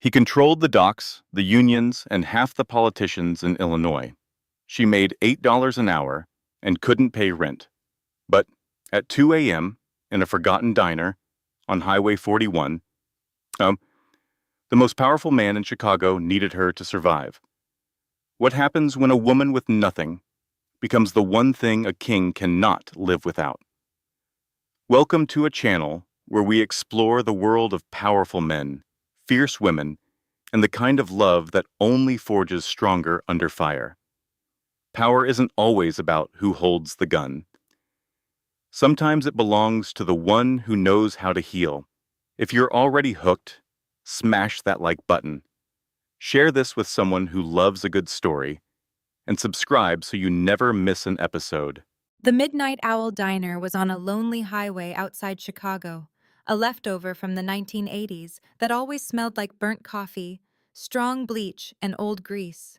He controlled the docks, the unions, and half the politicians in Illinois. She made $8 an hour and couldn't pay rent. But at 2 a.m., in a forgotten diner on Highway 41, um, the most powerful man in Chicago needed her to survive. What happens when a woman with nothing becomes the one thing a king cannot live without? Welcome to a channel where we explore the world of powerful men, fierce women, and the kind of love that only forges stronger under fire. Power isn't always about who holds the gun. Sometimes it belongs to the one who knows how to heal. If you're already hooked, smash that like button. Share this with someone who loves a good story, and subscribe so you never miss an episode. The Midnight Owl Diner was on a lonely highway outside Chicago, a leftover from the 1980s that always smelled like burnt coffee, strong bleach, and old grease.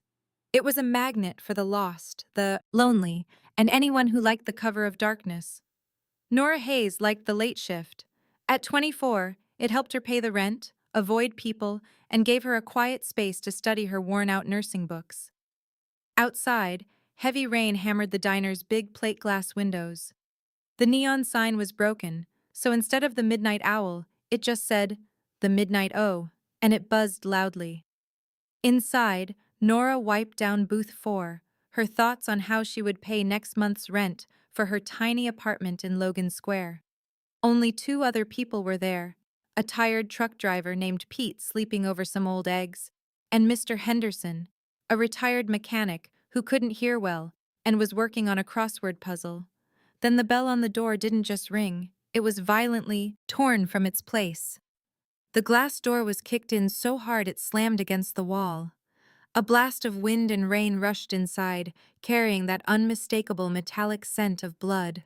It was a magnet for the lost, the lonely, and anyone who liked the cover of darkness. Nora Hayes liked the late shift. At 24, it helped her pay the rent, avoid people, and gave her a quiet space to study her worn-out nursing books. Outside, heavy rain hammered the diner's big plate glass windows. The neon sign was broken, so instead of the Midnight Owl, it just said, "The Midnight O," and it buzzed loudly. Inside, Nora wiped down booth 4, her thoughts on how she would pay next month's rent for her tiny apartment in Logan Square. Only 2 other people were there, a tired truck driver named Pete sleeping over some old eggs, and Mr. Henderson, a retired mechanic who couldn't hear well and was working on a crossword puzzle. Then the bell on the door didn't just ring, it was violently torn from its place. The glass door was kicked in so hard it slammed against the wall. A blast of wind and rain rushed inside, carrying that unmistakable metallic scent of blood.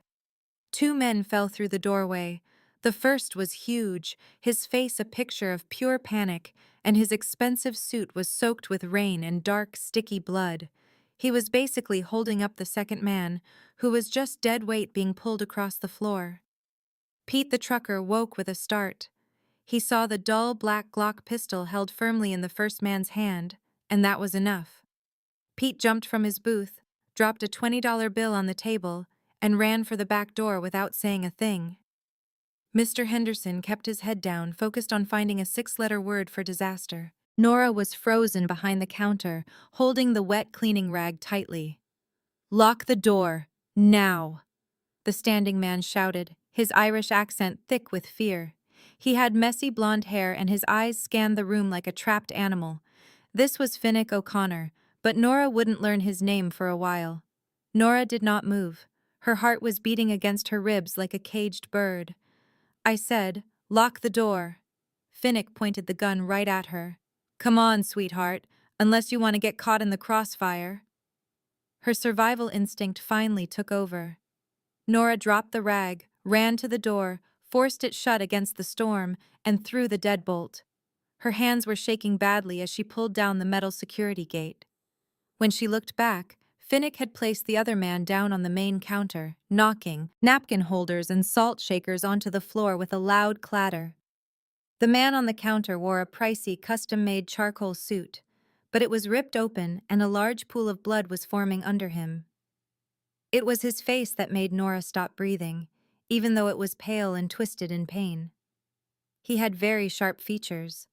2 men fell through the doorway. The first was huge, his face a picture of pure panic, and his expensive suit was soaked with rain and dark, sticky blood. He was basically holding up the second man, who was just dead weight being pulled across the floor. Pete the trucker woke with a start. He saw the dull black Glock pistol held firmly in the first man's hand, and that was enough. Pete jumped from his booth, dropped a $20 bill on the table, and ran for the back door without saying a thing. Mr. Henderson kept his head down, focused on finding a 6-letter word for disaster. Nora was frozen behind the counter, holding the wet cleaning rag tightly. "Lock the door, now!" the standing man shouted, his Irish accent thick with fear. He had messy blonde hair and his eyes scanned the room like a trapped animal. This was Finnick O'Connor, but Nora wouldn't learn his name for a while. Nora did not move. Her heart was beating against her ribs like a caged bird. "I said, lock the door." Finnick pointed the gun right at her. "Come on, sweetheart, unless you want to get caught in the crossfire." Her survival instinct finally took over. Nora dropped the rag, ran to the door, forced it shut against the storm, and threw the deadbolt. Her hands were shaking badly as she pulled down the metal security gate. When she looked back, Finnick had placed the other man down on the main counter, knocking napkin holders and salt shakers onto the floor with a loud clatter. The man on the counter wore a pricey, custom-made charcoal suit, but it was ripped open and a large pool of blood was forming under him. It was his face that made Nora stop breathing, even though it was pale and twisted in pain. He had very sharp features,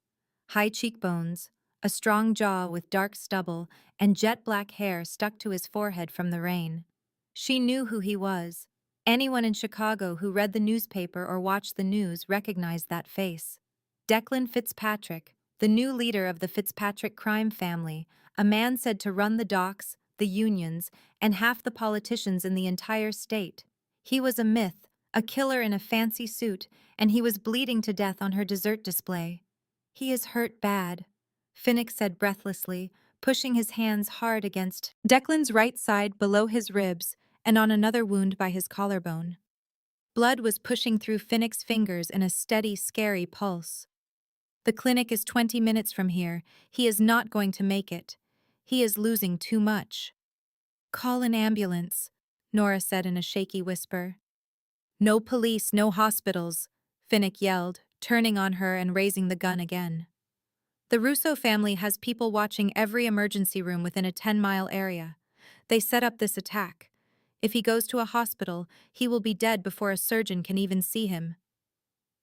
high cheekbones, a strong jaw with dark stubble, and jet-black hair stuck to his forehead from the rain. She knew who he was. Anyone in Chicago who read the newspaper or watched the news recognized that face. Declan Fitzpatrick, the new leader of the Fitzpatrick crime family, a man said to run the docks, the unions, and half the politicians in the entire state. He was a myth, a killer in a fancy suit, and he was bleeding to death on her dessert display. "He is hurt bad," Finnick said breathlessly, pushing his hands hard against Declan's right side below his ribs and on another wound by his collarbone. Blood was pushing through Finnick's fingers in a steady, scary pulse. "The clinic is 20 minutes from here. He is not going to make it. He is losing too much." "Call an ambulance," Nora said in a shaky whisper. "No police, no hospitals," Finnick yelled, turning on her and raising the gun again. The Russo family has people watching every emergency room within a 10-mile area. They set up this attack. If he goes to a hospital, he will be dead before a surgeon can even see him.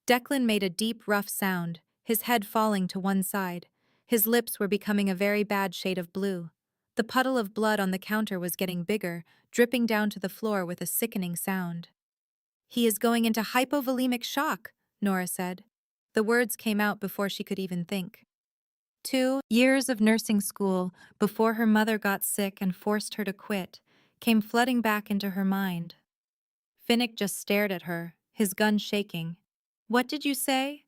Declan made a deep, rough sound, his head falling to one side. His lips were becoming a very bad shade of blue. The puddle of blood on the counter was getting bigger, dripping down to the floor with a sickening sound. "He is going into hypovolemic shock," Nora said. The words came out before she could even think. 2 years of nursing school, before her mother got sick and forced her to quit, came flooding back into her mind. Finnick just stared at her, his gun shaking. "What did you say?"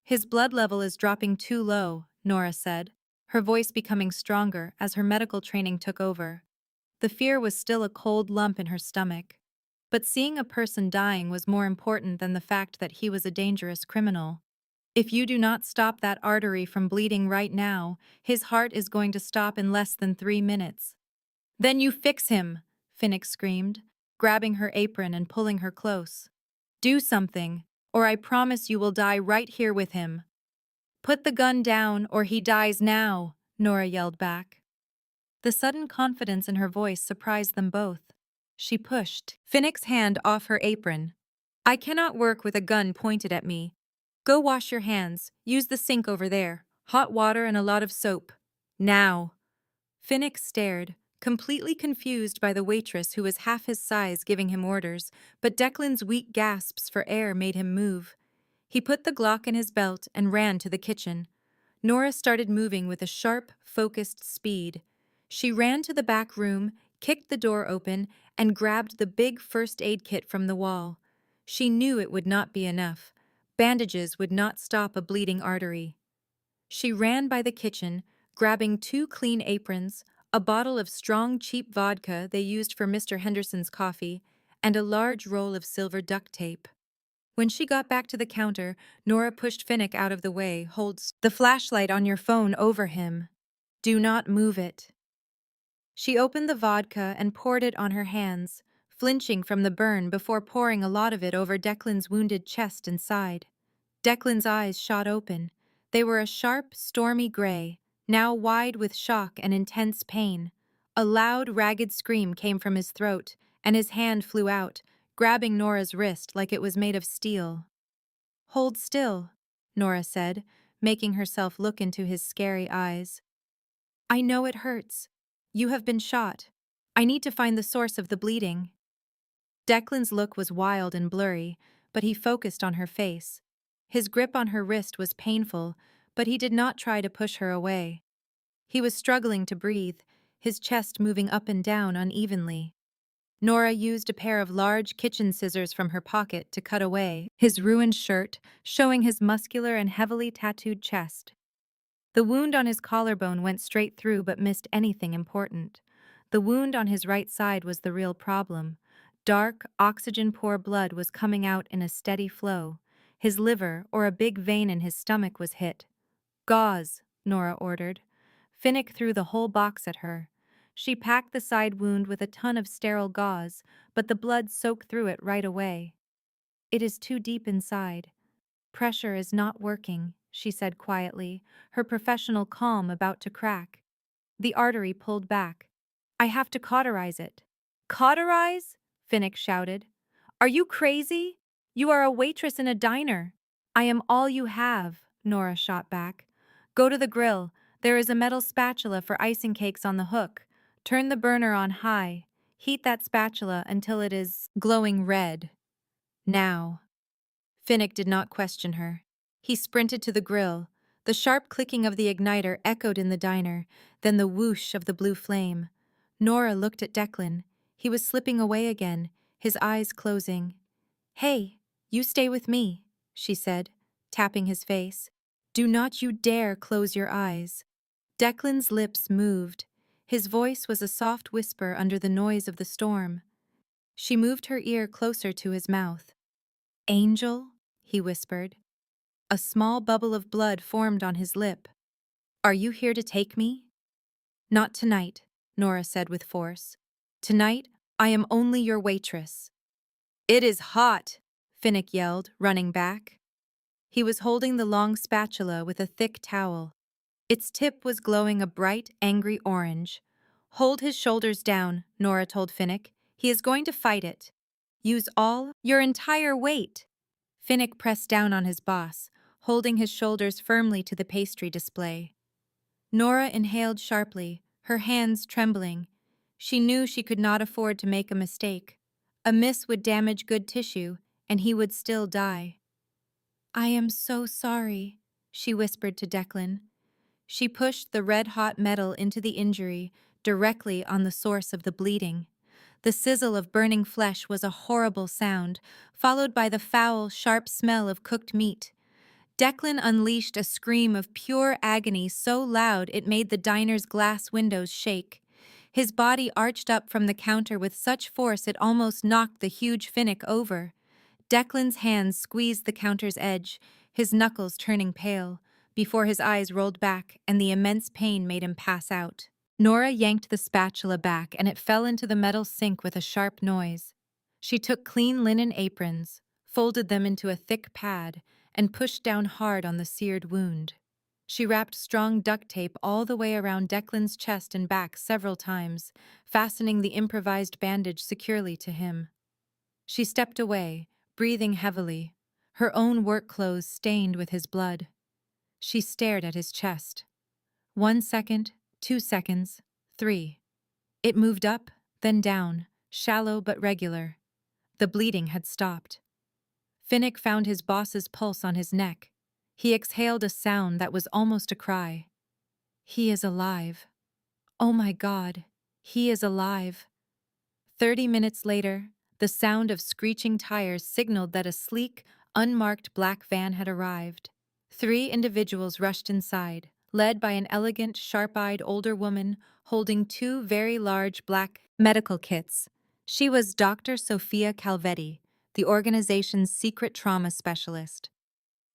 "His blood level is dropping too low," Nora said, her voice becoming stronger as her medical training took over. The fear was still a cold lump in her stomach. But seeing a person dying was more important than the fact that he was a dangerous criminal. "If you do not stop that artery from bleeding right now, his heart is going to stop in less than 3 minutes." "Then you fix him," Finnick screamed, grabbing her apron and pulling her close. "Do something, or I promise you will die right here with him." "Put the gun down, or he dies now," Nora yelled back. The sudden confidence in her voice surprised them both. She pushed Finnick's hand off her apron. "I cannot work with a gun pointed at me. Go wash your hands, use the sink over there, hot water and a lot of soap. Now." Finnick stared, completely confused by the waitress who was half his size giving him orders, but Declan's weak gasps for air made him move. He put the Glock in his belt and ran to the kitchen. Nora started moving with a sharp, focused speed. She ran to the back room, kicked the door open, and grabbed the big first aid kit from the wall. She knew it would not be enough. Bandages would not stop a bleeding artery. She ran by the kitchen, grabbing 2 clean aprons, a bottle of strong, cheap vodka they used for Mr. Henderson's coffee, and a large roll of silver duct tape. When she got back to the counter, Nora pushed Finnick out of the way, holds the flashlight on your phone over him. "Do not move it." She opened the vodka and poured it on her hands, flinching from the burn before pouring a lot of it over Declan's wounded chest and side. Declan's eyes shot open. They were a sharp, stormy gray, now wide with shock and intense pain. A loud, ragged scream came from his throat, and his hand flew out, grabbing Nora's wrist like it was made of steel. "Hold still," Nora said, making herself look into his scary eyes. "I know it hurts. You have been shot. I need to find the source of the bleeding." Declan's look was wild and blurry, but he focused on her face. His grip on her wrist was painful, but he did not try to push her away. He was struggling to breathe, his chest moving up and down unevenly. Nora used a pair of large kitchen scissors from her pocket to cut away his ruined shirt, showing his muscular and heavily tattooed chest. The wound on his collarbone went straight through but missed anything important. The wound on his right side was the real problem. Dark, oxygen-poor blood was coming out in a steady flow. His liver, or a big vein in his stomach, was hit. "Gauze," Nora ordered. Finnick threw the whole box at her. She packed the side wound with a ton of sterile gauze, but the blood soaked through it right away. "It is too deep inside. Pressure is not working," she said quietly, her professional calm about to crack. The artery pulled back. "I have to cauterize it." "Cauterize?" Finnick shouted. "Are you crazy? You are a waitress in a diner." "I am all you have," Nora shot back. "Go to the grill. There is a metal spatula for icing cakes on the hook. Turn the burner on high. Heat that spatula until it is glowing red. Now." Finnick did not question her. He sprinted to the grill. The sharp clicking of the igniter echoed in the diner, then the whoosh of the blue flame. Nora looked at Declan. He was slipping away again, his eyes closing. "Hey, you stay with me," she said, tapping his face. "Do not you dare close your eyes." Declan's lips moved. His voice was a soft whisper under the noise of the storm. She moved her ear closer to his mouth. "Angel?" he whispered. A small bubble of blood formed on his lip. "Are you here to take me?" "Not tonight," Nora said with force. "Tonight, I am only your waitress." "It is hot," Finnick yelled, running back. He was holding the long spatula with a thick towel. Its tip was glowing a bright, angry orange. "Hold his shoulders down," Nora told Finnick. "He is going to fight it. Use your entire weight." Finnick pressed down on his boss, holding his shoulders firmly to the pastry display. Nora inhaled sharply, her hands trembling. She knew she could not afford to make a mistake. A miss would damage good tissue, and he would still die. "I am so sorry," she whispered to Declan. She pushed the red-hot metal into the injury, directly on the source of the bleeding. The sizzle of burning flesh was a horrible sound, followed by the foul, sharp smell of cooked meat. Declan unleashed a scream of pure agony so loud it made the diner's glass windows shake. His body arched up from the counter with such force it almost knocked the huge Finnick over. Declan's hands squeezed the counter's edge, his knuckles turning pale, before his eyes rolled back and the immense pain made him pass out. Nora yanked the spatula back and it fell into the metal sink with a sharp noise. She took clean linen aprons, folded them into a thick pad, and pushed down hard on the seared wound. She wrapped strong duct tape all the way around Declan's chest and back several times, fastening the improvised bandage securely to him. She stepped away, breathing heavily, her own work clothes stained with his blood. She stared at his chest. 1 second, 2 seconds, 3. It moved up, then down, shallow but regular. The bleeding had stopped. Finnick found his boss's pulse on his neck. He exhaled a sound that was almost a cry. "He is alive. Oh my God, he is alive." 30 minutes later, the sound of screeching tires signaled that a sleek, unmarked black van had arrived. 3 individuals rushed inside, led by an elegant, sharp-eyed older woman holding 2 very large black medical kits. She was Dr. Sofia Calvetti, the organization's secret trauma specialist.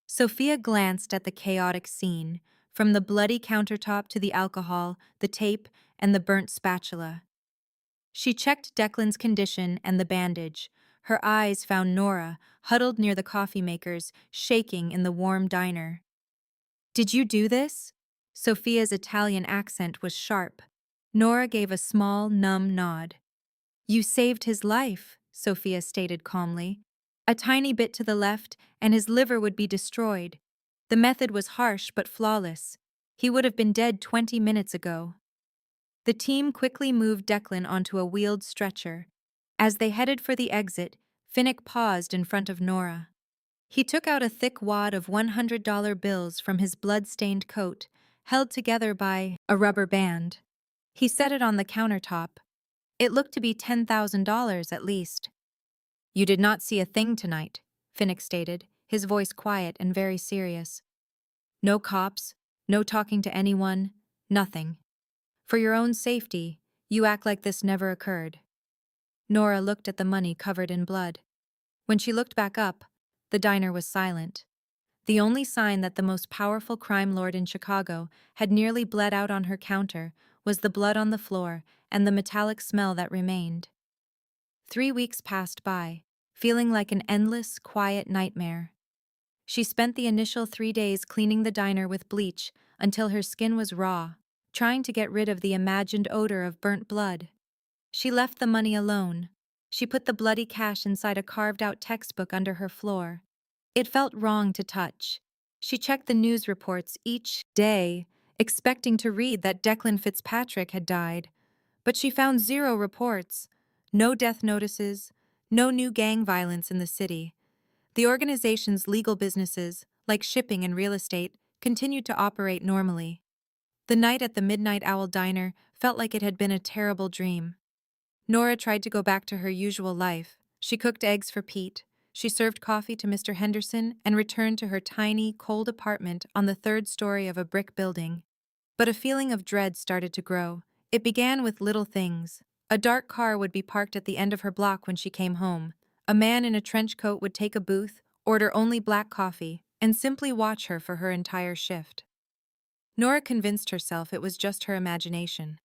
Sophia glanced at the chaotic scene, from the bloody countertop to the alcohol, the tape, and the burnt spatula. She checked Declan's condition and the bandage. Her eyes found Nora, huddled near the coffee makers, shaking in the warm diner. "Did you do this?" Sophia's Italian accent was sharp. Nora gave a small, numb nod. "You saved his life," Sophia stated calmly. "A tiny bit to the left, and his liver would be destroyed. The method was harsh but flawless. He would have been dead 20 minutes ago." The team quickly moved Declan onto a wheeled stretcher. As they headed for the exit, Finnick paused in front of Nora. He took out a thick wad of $100 bills from his blood-stained coat, held together by a rubber band. He set it on the countertop. It looked to be $10,000 at least. "You did not see a thing tonight," Finnick stated, his voice quiet and very serious. "No cops, no talking to anyone, nothing. For your own safety, you act like this never occurred." Nora looked at the money covered in blood. When she looked back up, the diner was silent. The only sign that the most powerful crime lord in Chicago had nearly bled out on her counter was the blood on the floor and the metallic smell that remained. 3 weeks passed by, feeling like an endless, quiet nightmare. She spent the initial 3 days cleaning the diner with bleach until her skin was raw, trying to get rid of the imagined odor of burnt blood. She left the money alone. She put the bloody cash inside a carved-out textbook under her floor. It felt wrong to touch. She checked the news reports each day, expecting to read that Declan Fitzpatrick had died. But she found 0 reports, no death notices, no new gang violence in the city. The organization's legal businesses, like shipping and real estate, continued to operate normally. The night at the Midnight Owl Diner felt like it had been a terrible dream. Nora tried to go back to her usual life. She cooked eggs for Pete. She served coffee to Mr. Henderson and returned to her tiny, cold apartment on the 3rd story of a brick building. But a feeling of dread started to grow. It began with little things. A dark car would be parked at the end of her block when she came home. A man in a trench coat would take a booth, order only black coffee, and simply watch her for her entire shift. Nora convinced herself it was just her imagination.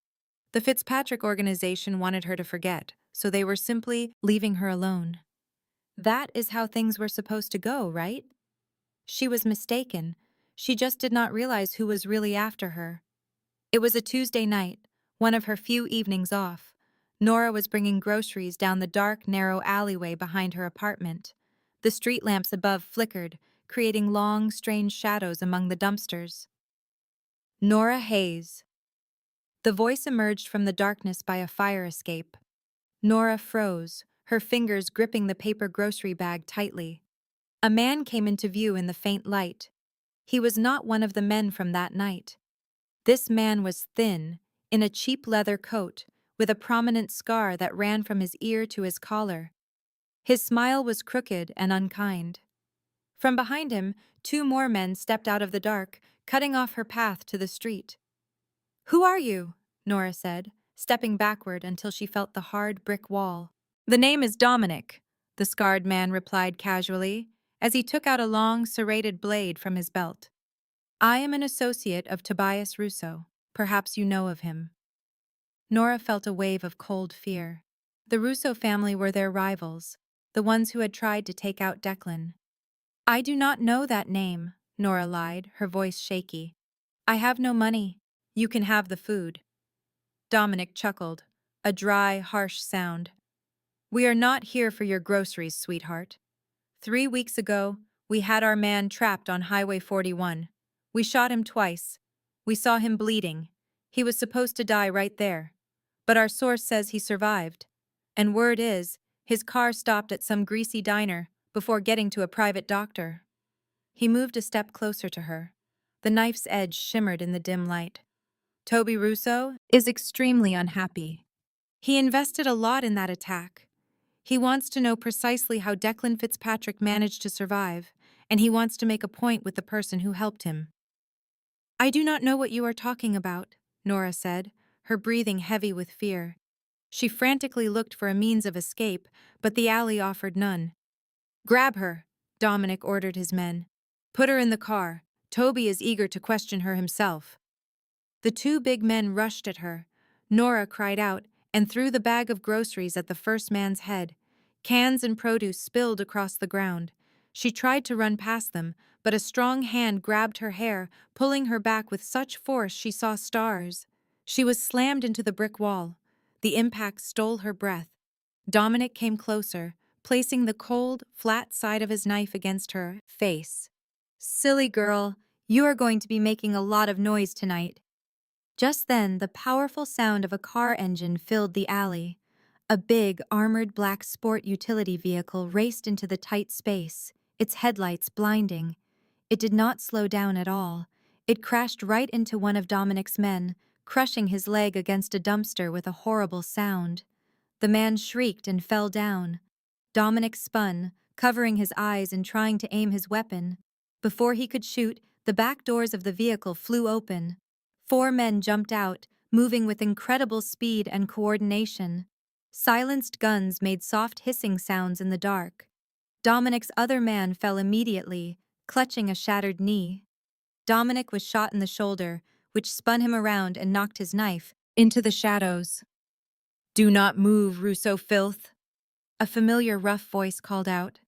The Fitzpatrick organization wanted her to forget, so they were simply leaving her alone. That is how things were supposed to go, right? She was mistaken. She just did not realize who was really after her. It was a Tuesday night, one of her few evenings off. Nora was bringing groceries down the dark, narrow alleyway behind her apartment. The street lamps above flickered, creating long, strange shadows among the dumpsters. Nora Hayes. The voice emerged from the darkness by a fire escape. Nora froze, her fingers gripping the paper grocery bag tightly. A man came into view in the faint light. He was not one of the men from that night. This man was thin, in a cheap leather coat, with a prominent scar that ran from his ear to his collar. His smile was crooked and unkind. From behind him, two more men stepped out of the dark, cutting off her path to the street. "Who are you?" Nora said, stepping backward until she felt the hard brick wall. "The name is Dominic," the scarred man replied casually, as he took out a long, serrated blade from his belt. "I am an associate of Tobias Russo. Perhaps you know of him." Nora felt a wave of cold fear. The Russo family were their rivals, the ones who had tried to take out Declan. "I do not know that name," Nora lied, her voice shaky. "I have no money. You can have the food." Dominic chuckled, a dry, harsh sound. "We are not here for your groceries, sweetheart. 3 weeks ago, we had our man trapped on Highway 41. We shot him twice. We saw him bleeding. He was supposed to die right there. But our source says he survived. And word is, his car stopped at some greasy diner before getting to a private doctor." He moved a step closer to her. The knife's edge shimmered in the dim light. "Toby Russo is extremely unhappy. He invested a lot in that attack. He wants to know precisely how Declan Fitzpatrick managed to survive, and he wants to make a point with the person who helped him." "I do not know what you are talking about," Nora said, her breathing heavy with fear. She frantically looked for a means of escape, but the alley offered none. "Grab her," Dominic ordered his men. "Put her in the car. Toby is eager to question her himself." The two big men rushed at her. Nora cried out and threw the bag of groceries at the first man's head. Cans and produce spilled across the ground. She tried to run past them, but a strong hand grabbed her hair, pulling her back with such force she saw stars. She was slammed into the brick wall. The impact stole her breath. Dominic came closer, placing the cold, flat side of his knife against her face. "Silly girl, you are going to be making a lot of noise tonight." Just then, the powerful sound of a car engine filled the alley. A big, armored black sport utility vehicle raced into the tight space, its headlights blinding. It did not slow down at all. It crashed right into one of Dominic's men, crushing his leg against a dumpster with a horrible sound. The man shrieked and fell down. Dominic spun, covering his eyes and trying to aim his weapon. Before he could shoot, the back doors of the vehicle flew open. 4 men jumped out, moving with incredible speed and coordination. Silenced guns made soft hissing sounds in the dark. Dominic's other man fell immediately, clutching a shattered knee. Dominic was shot in the shoulder, which spun him around and knocked his knife into the shadows. "Do not move, Russo filth," a familiar rough voice called out.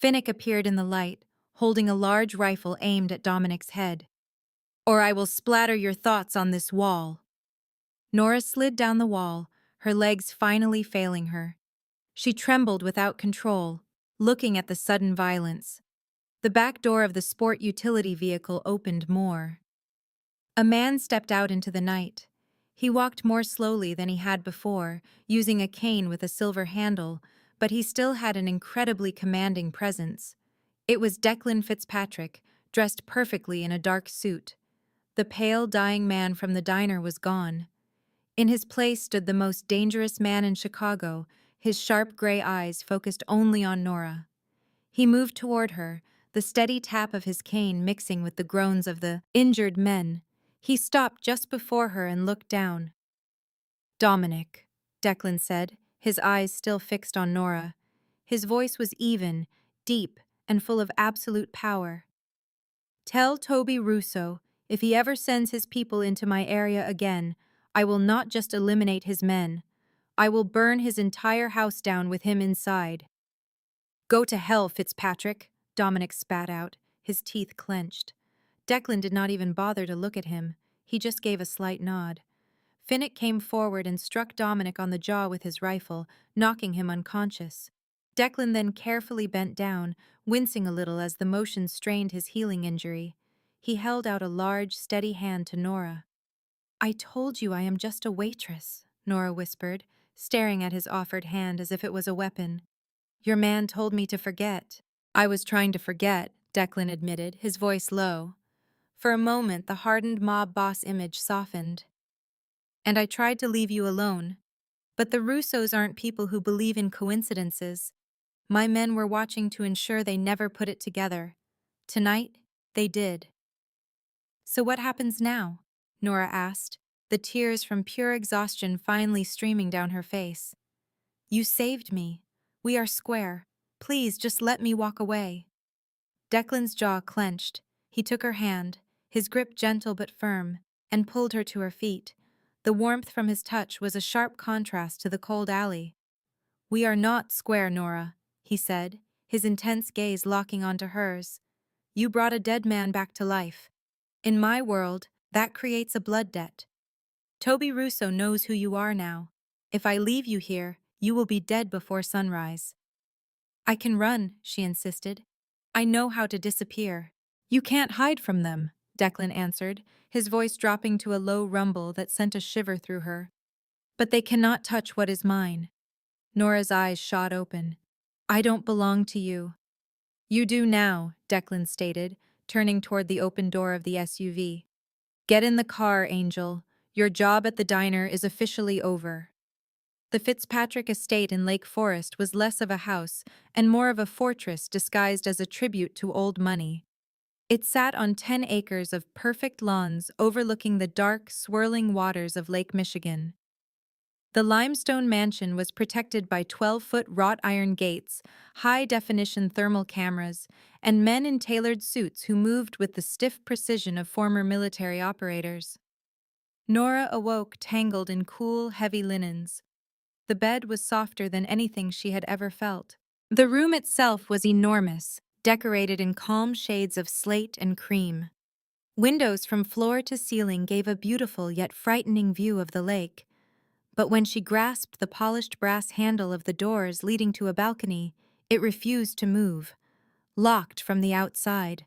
Finnick appeared in the light, holding a large rifle aimed at Dominic's head. "Or I will splatter your thoughts on this wall." Nora slid down the wall, her legs finally failing her. She trembled without control, looking at the sudden violence. The back door of the sport utility vehicle opened more. A man stepped out into the night. He walked more slowly than he had before, using a cane with a silver handle, but he still had an incredibly commanding presence. It was Declan Fitzpatrick, dressed perfectly in a dark suit. The pale, dying man from the diner was gone. In his place stood the most dangerous man in Chicago, his sharp gray eyes focused only on Nora. He moved toward her, the steady tap of his cane mixing with the groans of the injured men. He stopped just before her and looked down. "Dominic," Declan said, his eyes still fixed on Nora. His voice was even, deep, and full of absolute power. "Tell Toby Russo, if he ever sends his people into my area again, I will not just eliminate his men. I will burn his entire house down with him inside." "Go to hell, Fitzpatrick," Dominic spat out, his teeth clenched. Declan did not even bother to look at him. He just gave a slight nod. Finnick came forward and struck Dominic on the jaw with his rifle, knocking him unconscious. Declan then carefully bent down, wincing a little as the motion strained his healing injury. He held out a large, steady hand to Nora. "I told you I am just a waitress," Nora whispered, staring at his offered hand as if it was a weapon. "Your man told me to forget." "I was trying to forget," Declan admitted, his voice low. For a moment, the hardened mob boss image softened. "And I tried to leave you alone. But the Russos aren't people who believe in coincidences. My men were watching to ensure they never put it together. Tonight, they did." "So what happens now?" Nora asked, the tears from pure exhaustion finally streaming down her face. "You saved me. We are square. Please just let me walk away." Declan's jaw clenched. He took her hand, his grip gentle but firm, and pulled her to her feet. The warmth from his touch was a sharp contrast to the cold alley. "We are not square, Nora," he said, his intense gaze locking onto hers. "You brought a dead man back to life. In my world, that creates a blood debt. Toby Russo knows who you are now. If I leave you here, you will be dead before sunrise." "I can run," she insisted. "I know how to disappear." "You can't hide from them," Declan answered, his voice dropping to a low rumble that sent a shiver through her. "But they cannot touch what is mine." Nora's eyes shot open. "I don't belong to you." "You do now," Declan stated, turning toward the open door of the SUV. "Get in the car, Angel. Your job at the diner is officially over." The Fitzpatrick estate in Lake Forest was less of a house and more of a fortress disguised as a tribute to old money. It sat on 10 acres of perfect lawns overlooking the dark, swirling waters of Lake Michigan. The limestone mansion was protected by 12-foot wrought iron gates, high-definition thermal cameras, and men in tailored suits who moved with the stiff precision of former military operators. Nora awoke tangled in cool, heavy linens. The bed was softer than anything she had ever felt. The room itself was enormous, decorated in calm shades of slate and cream. Windows from floor to ceiling gave a beautiful yet frightening view of the lake. But when she grasped the polished brass handle of the doors leading to a balcony, it refused to move, locked from the outside.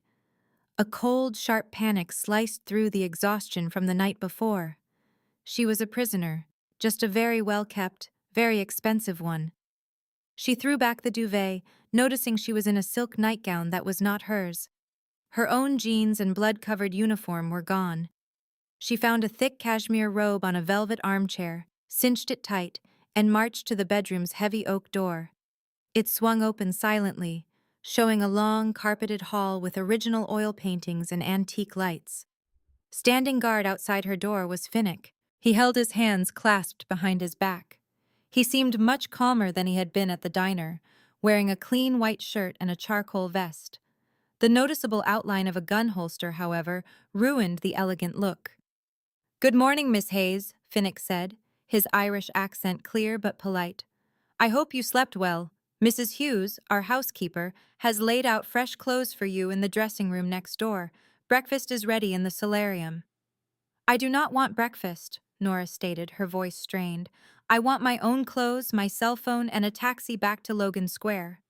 A cold, sharp panic sliced through the exhaustion from the night before. She was a prisoner, just a very well-kept, very expensive one. She threw back the duvet, noticing she was in a silk nightgown that was not hers. Her own jeans and blood-covered uniform were gone. She found a thick cashmere robe on a velvet armchair, cinched it tight, and marched to the bedroom's heavy oak door. It swung open silently, showing a long, carpeted hall with original oil paintings and antique lights. Standing guard outside her door was Finnick. He held his hands clasped behind his back. He seemed much calmer than he had been at the diner, wearing a clean white shirt and a charcoal vest. The noticeable outline of a gun holster, however, ruined the elegant look. "Good morning, Miss Hayes," Finnick said, his Irish accent clear but polite. "I hope you slept well. Mrs. Hughes, our housekeeper, has laid out fresh clothes for you in the dressing room next door. Breakfast is ready in the solarium." "I do not want breakfast," Nora stated, her voice strained. "I want my own clothes, my cell phone, and a taxi back to Logan Square."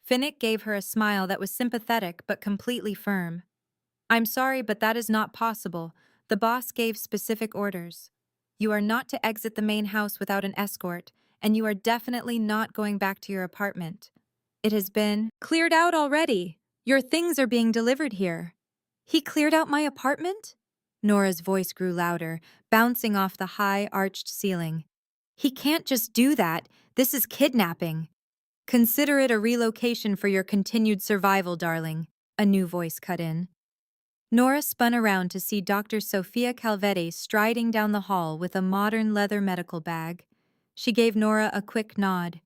Finnick gave her a smile that was sympathetic but completely firm. "I'm sorry, but that is not possible. The boss gave specific orders. You are not to exit the main house without an escort, and you are definitely not going back to your apartment. It has been cleared out already. Your things are being delivered here." "He cleared out my apartment?" Nora's voice grew louder, bouncing off the high, arched ceiling. "He can't just do that. This is kidnapping." "Consider it a relocation for your continued survival, darling," a new voice cut in. Nora spun around to see Dr. Sofia Calvete striding down the hall with a modern leather medical bag. She gave Nora a quick nod.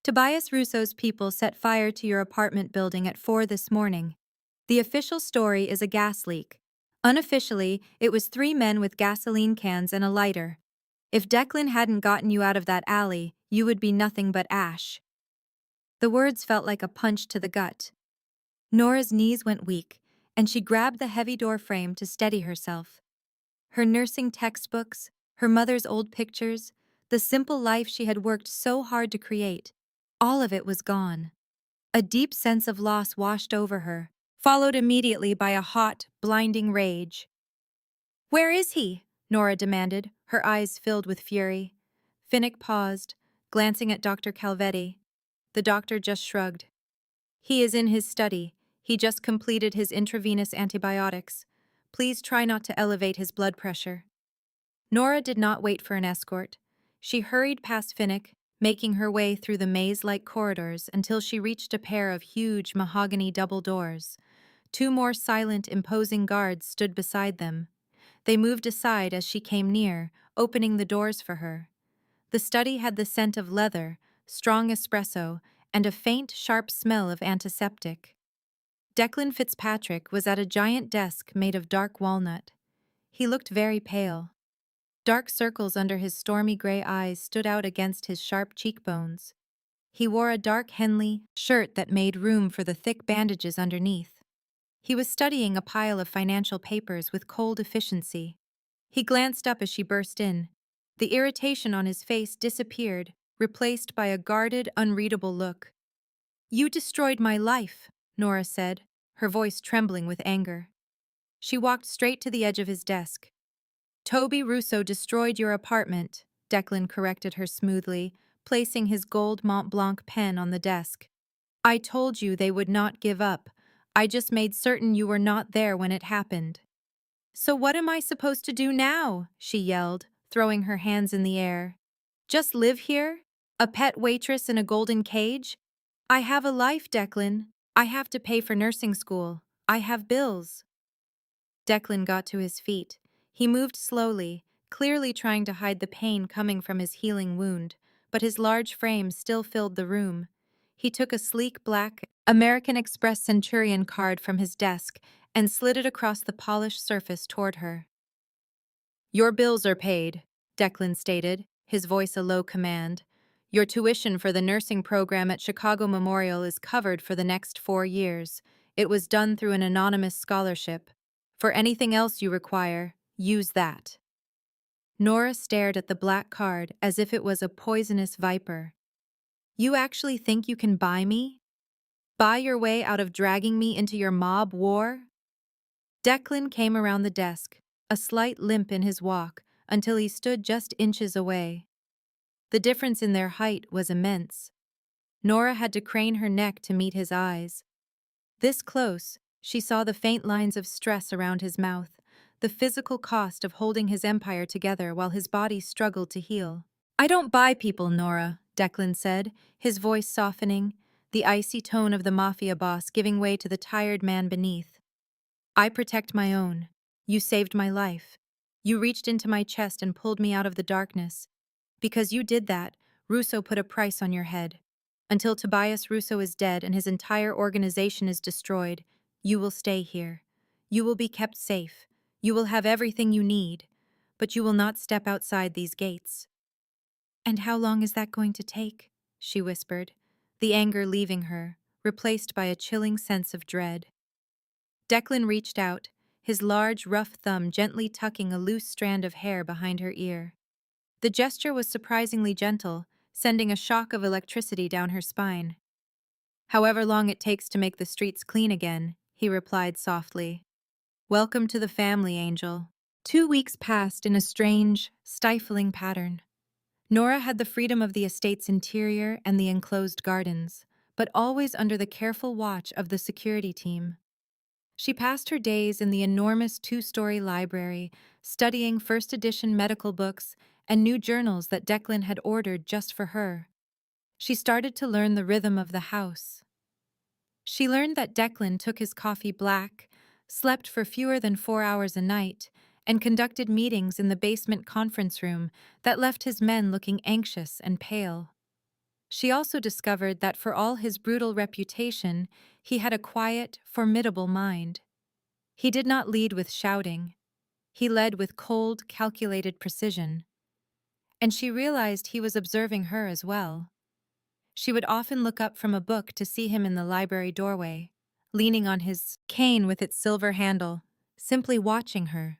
"Tobias Russo's people set fire to your apartment building at 4 this morning. The official story is a gas leak. Unofficially, it was 3 men with gasoline cans and a lighter. If Declan hadn't gotten you out of that alley, you would be nothing but ash." The words felt like a punch to the gut. Nora's knees went weak, and she grabbed the heavy door frame to steady herself. Her nursing textbooks, her mother's old pictures, the simple life she had worked so hard to create, all of it was gone. A deep sense of loss washed over her, followed immediately by a hot, blinding rage. "Where is he?" Nora demanded, her eyes filled with fury. Finnick paused, glancing at Dr. Calvetti. The doctor just shrugged. "He is in his study. He just completed his intravenous antibiotics. Please try not to elevate his blood pressure." Nora did not wait for an escort. She hurried past Finnick, making her way through the maze-like corridors until she reached a pair of huge mahogany double doors. Two more silent, imposing guards stood beside them. They moved aside as she came near, opening the doors for her. The study had the scent of leather, strong espresso, and a faint, sharp smell of antiseptic. Declan Fitzpatrick was at a giant desk made of dark walnut. He looked very pale. Dark circles under his stormy gray eyes stood out against his sharp cheekbones. He wore a dark Henley shirt that made room for the thick bandages underneath. He was studying a pile of financial papers with cold efficiency. He glanced up as she burst in. The irritation on his face disappeared, replaced by a guarded, unreadable look. "You destroyed my life," Nora said, her voice trembling with anger. She walked straight to the edge of his desk. "Toby Russo destroyed your apartment," Declan corrected her smoothly, placing his gold Mont Blanc pen on the desk. "I told you they would not give up. I just made certain you were not there when it happened." "So what am I supposed to do now?" she yelled, throwing her hands in the air. "Just live here? A pet waitress in a golden cage? I have a life, Declan. I have to pay for nursing school. I have bills." Declan got to his feet. He moved slowly, clearly trying to hide the pain coming from his healing wound, but his large frame still filled the room. He took a sleek black American Express Centurion card from his desk and slid it across the polished surface toward her. "Your bills are paid," Declan stated, his voice a low command. "Your tuition for the nursing program at Chicago Memorial is covered for the next 4 years. It was done through an anonymous scholarship. For anything else you require, use that." Nora stared at the black card as if it was a poisonous viper. "You actually think you can buy me? Buy your way out of dragging me into your mob war?" Declan came around the desk, a slight limp in his walk, until he stood just inches away. The difference in their height was immense. Nora had to crane her neck to meet his eyes. This close, she saw the faint lines of stress around his mouth, the physical cost of holding his empire together while his body struggled to heal. "I don't buy people, Nora," Declan said, his voice softening, the icy tone of the mafia boss giving way to the tired man beneath. "I protect my own. You saved my life. You reached into my chest and pulled me out of the darkness. Because you did that, Russo put a price on your head. Until Tobias Russo is dead and his entire organization is destroyed, you will stay here. You will be kept safe. You will have everything you need. But you will not step outside these gates." "And how long is that going to take?" she whispered, the anger leaving her, replaced by a chilling sense of dread. Declan reached out, his large, rough thumb gently tucking a loose strand of hair behind her ear. The gesture was surprisingly gentle, sending a shock of electricity down her spine. "However long it takes to make the streets clean again," he replied softly. "Welcome to the family, Angel." 2 weeks passed in a strange, stifling pattern. Nora had the freedom of the estate's interior and the enclosed gardens, but always under the careful watch of the security team. She passed her days in the enormous 2-story library, studying first-edition medical books and new journals that Declan had ordered just for her. She started to learn the rhythm of the house. She learned that Declan took his coffee black, slept for fewer than 4 hours a night, and conducted meetings in the basement conference room that left his men looking anxious and pale. She also discovered that for all his brutal reputation, he had a quiet, formidable mind. He did not lead with shouting. He led with cold, calculated precision. And she realized he was observing her as well. She would often look up from a book to see him in the library doorway, leaning on his cane with its silver handle, simply watching her.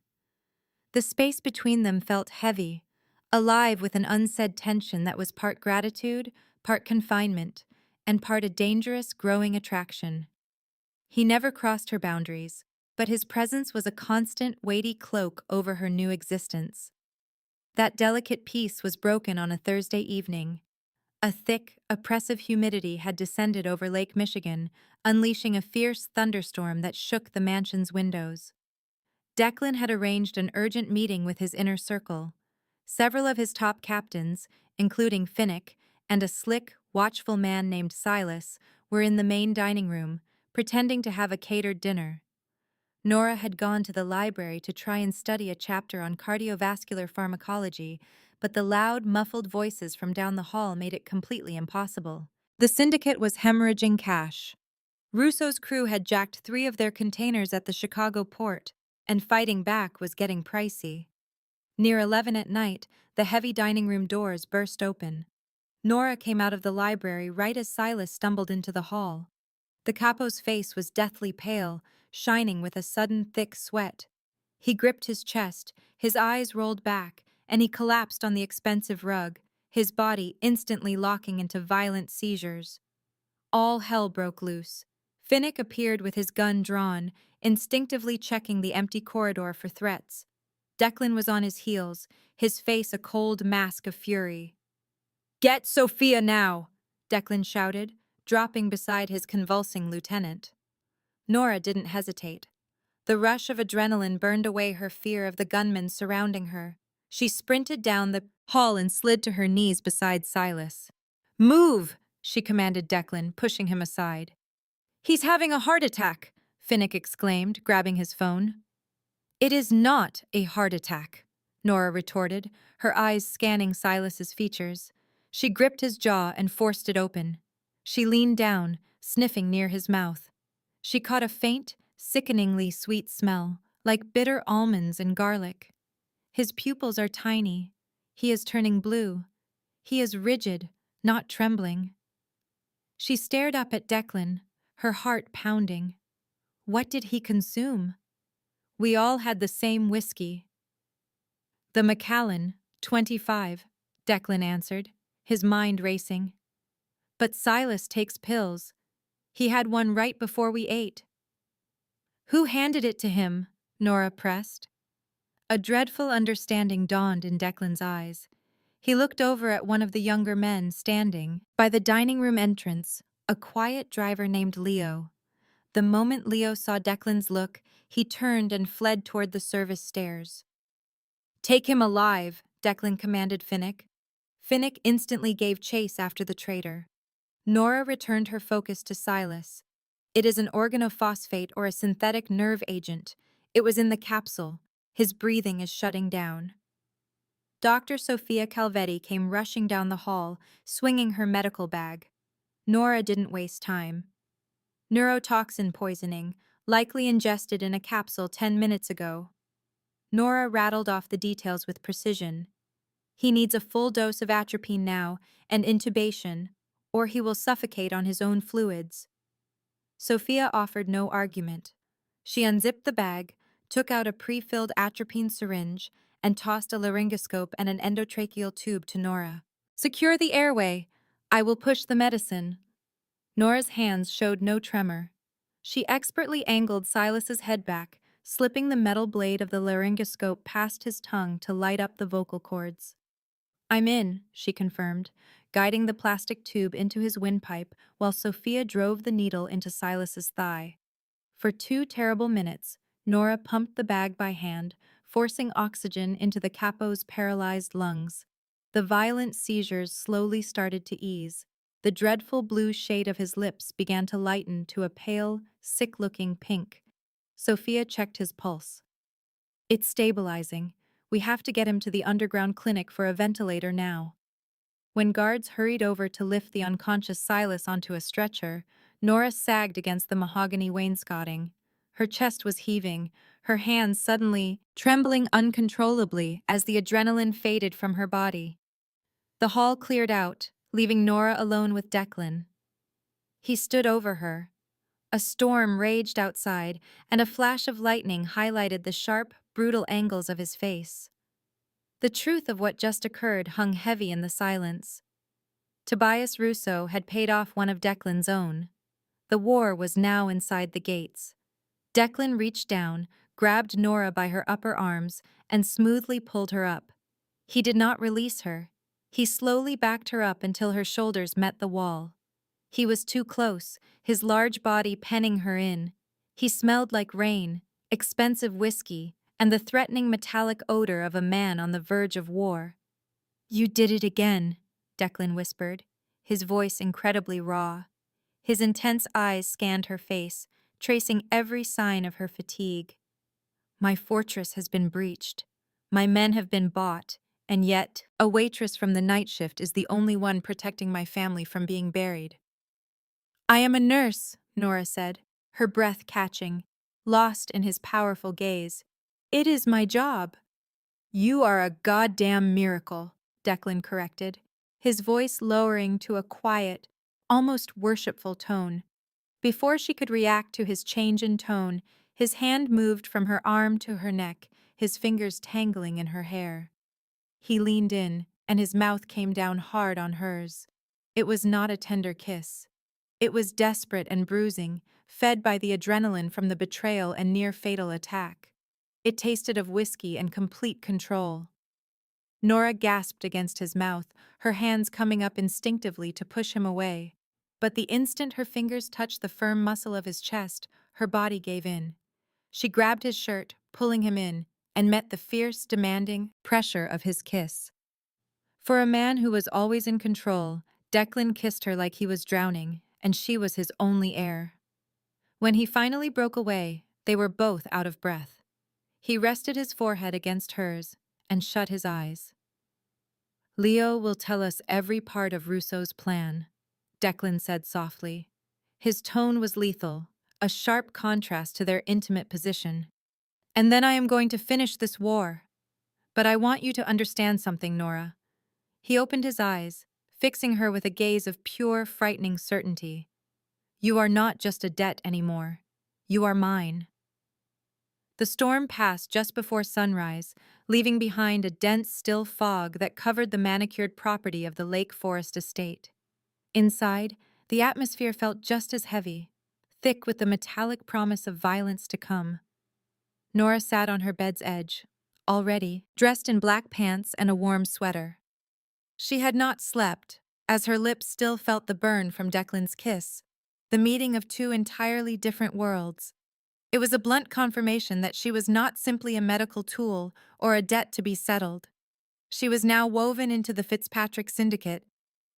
The space between them felt heavy, alive with an unsaid tension that was part gratitude, part confinement, and part a dangerous, growing attraction. He never crossed her boundaries, but his presence was a constant, weighty cloak over her new existence. That delicate peace was broken on a Thursday evening. A thick, oppressive humidity had descended over Lake Michigan, unleashing a fierce thunderstorm that shook the mansion's windows. Declan had arranged an urgent meeting with his inner circle. Several of his top captains, including Finnick and a slick, watchful man named Silas, were in the main dining room, pretending to have a catered dinner. Nora had gone to the library to try and study a chapter on cardiovascular pharmacology, but the loud, muffled voices from down the hall made it completely impossible. The syndicate was hemorrhaging cash. Russo's crew had jacked 3 of their containers at the Chicago port, and fighting back was getting pricey. Near 11 at night, the heavy dining room doors burst open. Nora came out of the library right as Silas stumbled into the hall. The capo's face was deathly pale, shining with a sudden thick sweat. He gripped his chest, his eyes rolled back, and he collapsed on the expensive rug, his body instantly locking into violent seizures. All hell broke loose. Finnick appeared with his gun drawn, instinctively checking the empty corridor for threats. Declan was on his heels, his face a cold mask of fury. "Get Sophia now!" Declan shouted, dropping beside his convulsing lieutenant. Nora didn't hesitate. The rush of adrenaline burned away her fear of the gunmen surrounding her. She sprinted down the hall and slid to her knees beside Silas. "Move!" she commanded Declan, pushing him aside. "He's having a heart attack!" Finnick exclaimed, grabbing his phone. "It is not a heart attack," Nora retorted, her eyes scanning Silas's features. She gripped his jaw and forced it open. She leaned down, sniffing near his mouth. She caught a faint, sickeningly sweet smell, like bitter almonds and garlic. His pupils are tiny. He is turning blue. He is rigid, not trembling. She stared up at Declan, her heart pounding. What did he consume? We all had the same whiskey. "The Macallan, 25, Declan answered, his mind racing. "But Silas takes pills. He had one right before we ate." "Who handed it to him?" Nora pressed. A dreadful understanding dawned in Declan's eyes. He looked over at one of the younger men standing by the dining room entrance, a quiet driver named Leo. The moment Leo saw Declan's look, he turned and fled toward the service stairs. "Take him alive," Declan commanded Finnick. Finnick instantly gave chase after the traitor. Nora returned her focus to Silas. "It is an organophosphate or a synthetic nerve agent. It was in the capsule. His breathing is shutting down." Dr. Sophia Calvetti came rushing down the hall, swinging her medical bag. Nora didn't waste time. "Neurotoxin poisoning, likely ingested in a capsule 10 minutes ago." Nora rattled off the details with precision. "He needs a full dose of atropine now, and intubation, or he will suffocate on his own fluids." Sophia offered no argument. She unzipped the bag, took out a pre-filled atropine syringe, and tossed a laryngoscope and an endotracheal tube to Nora. "Secure the airway. I will push the medicine." Nora's hands showed no tremor. She expertly angled Silas's head back, slipping the metal blade of the laryngoscope past his tongue to light up the vocal cords. "I'm in," she confirmed, guiding the plastic tube into his windpipe while Sophia drove the needle into Silas's thigh. For 2 terrible minutes, Nora pumped the bag by hand, forcing oxygen into the capo's paralyzed lungs. The violent seizures slowly started to ease. The dreadful blue shade of his lips began to lighten to a pale, sick-looking pink. Sophia checked his pulse. "It's stabilizing. We have to get him to the underground clinic for a ventilator now." When guards hurried over to lift the unconscious Silas onto a stretcher, Nora sagged against the mahogany wainscoting. Her chest was heaving, her hands suddenly trembling uncontrollably as the adrenaline faded from her body. The hall cleared out, leaving Nora alone with Declan. He stood over her. A storm raged outside, and a flash of lightning highlighted the sharp, brutal angles of his face. The truth of what just occurred hung heavy in the silence. Tobias Russo had paid off one of Declan's own. The war was now inside the gates. Declan reached down, grabbed Nora by her upper arms, and smoothly pulled her up. He did not release her. He slowly backed her up until her shoulders met the wall. He was too close, his large body penning her in. He smelled like rain, expensive whiskey, and the threatening metallic odor of a man on the verge of war. "You did it again," Declan whispered, his voice incredibly raw. His intense eyes scanned her face, tracing every sign of her fatigue. "My fortress has been breached. My men have been bought, and yet a waitress from the night shift is the only one protecting my family from being buried." "I am a nurse," Nora said, her breath catching, lost in his powerful gaze. "It is my job." "You are a goddamn miracle," Declan corrected, his voice lowering to a quiet, almost worshipful tone. Before she could react to his change in tone, his hand moved from her arm to her neck, his fingers tangling in her hair. He leaned in, and his mouth came down hard on hers. It was not a tender kiss. It was desperate and bruising, fed by the adrenaline from the betrayal and near-fatal attack. It tasted of whiskey and complete control. Nora gasped against his mouth, her hands coming up instinctively to push him away. But the instant her fingers touched the firm muscle of his chest, her body gave in. She grabbed his shirt, pulling him in, and met the fierce, demanding pressure of his kiss. For a man who was always in control, Declan kissed her like he was drowning, and she was his only heir. When he finally broke away, they were both out of breath. He rested his forehead against hers and shut his eyes. "Leo will tell us every part of Russo's plan," Declan said softly. His tone was lethal, a sharp contrast to their intimate position. "And then I am going to finish this war. But I want you to understand something, Nora." He opened his eyes, fixing her with a gaze of pure, frightening certainty. "You are not just a debt anymore. You are mine." The storm passed just before sunrise, leaving behind a dense, still fog that covered the manicured property of the Lake Forest estate. Inside, the atmosphere felt just as heavy, thick with the metallic promise of violence to come. Nora sat on her bed's edge, already dressed in black pants and a warm sweater. She had not slept, as her lips still felt the burn from Declan's kiss, the meeting of two entirely different worlds. It was a blunt confirmation that she was not simply a medical tool or a debt to be settled. She was now woven into the Fitzpatrick syndicate.